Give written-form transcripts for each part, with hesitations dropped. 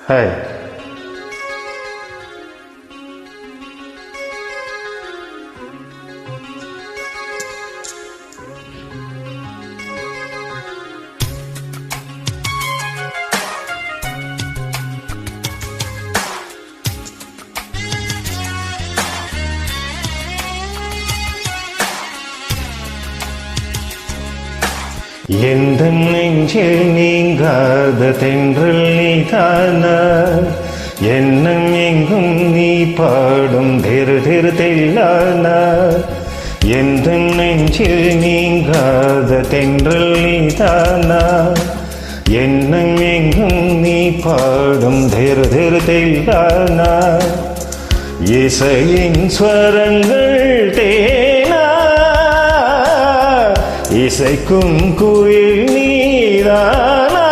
Hi. எந்த நெஞ்சில் நீங்காத தென்றல் நீதானா, எண்ணம் எங்கும் நீ பாடும் தெரு தெரு தெல்லானா. எந்த நெஞ்சில் நீங்காத தென்றல் நீதானா, எண்ணம் எங்கும் நீ பாடும் தெரு தெரு தெல்லானா. இசையின் ஸ்வரங்கள் தேனா, இசைக்கும் குயில் நீதானா.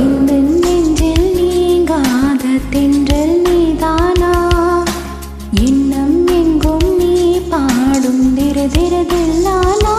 இந்த நெஞ்சில் நீங்காத தென்றல் நீதானா, எண்ணம் எங்கும் நீ பாடும் திரு திரு தில்லானா.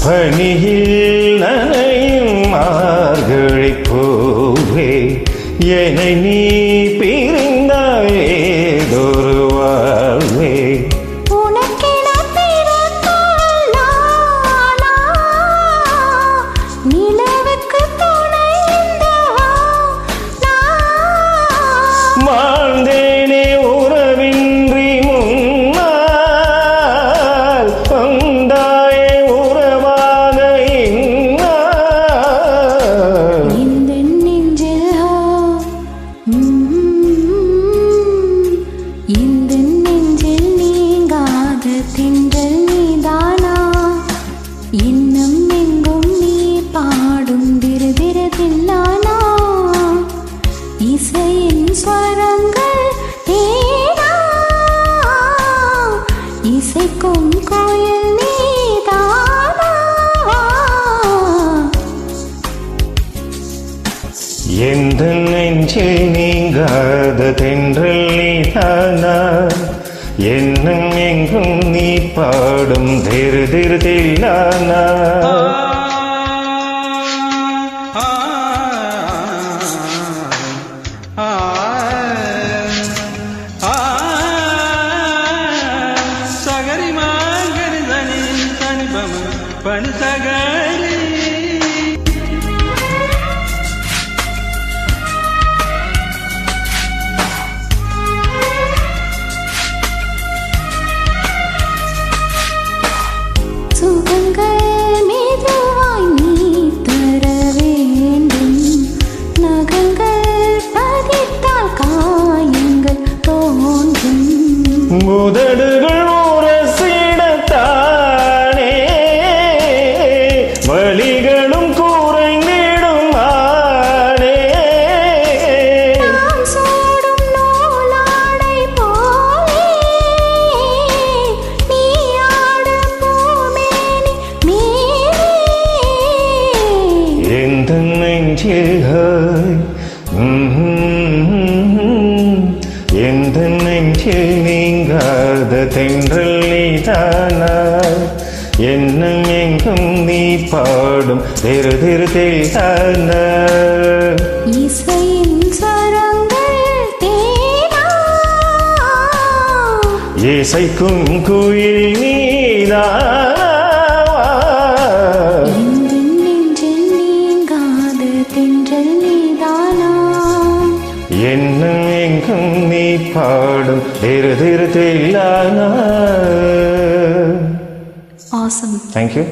பனியில் நனையும் மார்கழி பூவே, என்னை நீ பிரிந்தாய் ஏதொரு வாழ்வே. உனக்கென பிறந்தாள் நானா, நிலவுக்கு துணை இந்த வானா. வாழ்ந்தேனே உறவின்றி முன்னால், வந்தாயே உறவாக இந்நாள். இந்த நெஞ்சில் இந்த நெஞ்சில் நீங்காத தென்றல் நீதானா, இன்னும் எங்கும் நீ பாடும் திரு திரு தில்லானா. இசையின் ஸ்வரங்கள் தேனா, இசைக்கும் கோயில் நீதானா. எந்த நெஞ்சில் நீங்காத தென்றல் நீதானா, எண்ணம் எங்கும் நீ பாடும் திரு திரு தில்லானா. சகரி மாங்கரி தனி தனி பம பனி சகரி. சுகங்கள் மெதுவாய் நீ தர வேண்டும், நகங்கள் பதித்தால் காயங்கள் தோன்றும். முதடுகள் உரசிடத்தானே, வலிகளும் குறைந்திடும் ஆனே. நாம் சூடும் நூலாடை போலே, நீ ஆடும் பூமேனி மேலே. எந்த நெஞ்சில் எந்த நெஞ்சில் நீங்காத தென்றல் நீதானா, எண்ணம் எங்கும் நீ பாடும் திரு திரு தில்லானா. இசையின் ஸ்வரங்கள் தேனா, இசைக்கும் குயில் நீதானா. இந்த நெஞ்சில் நீங்காத தென்றல் நீதானா, எண்ணம் எங்கும் நீ பாடும் திரு திரு தில்லானா. Awesome. Thank you.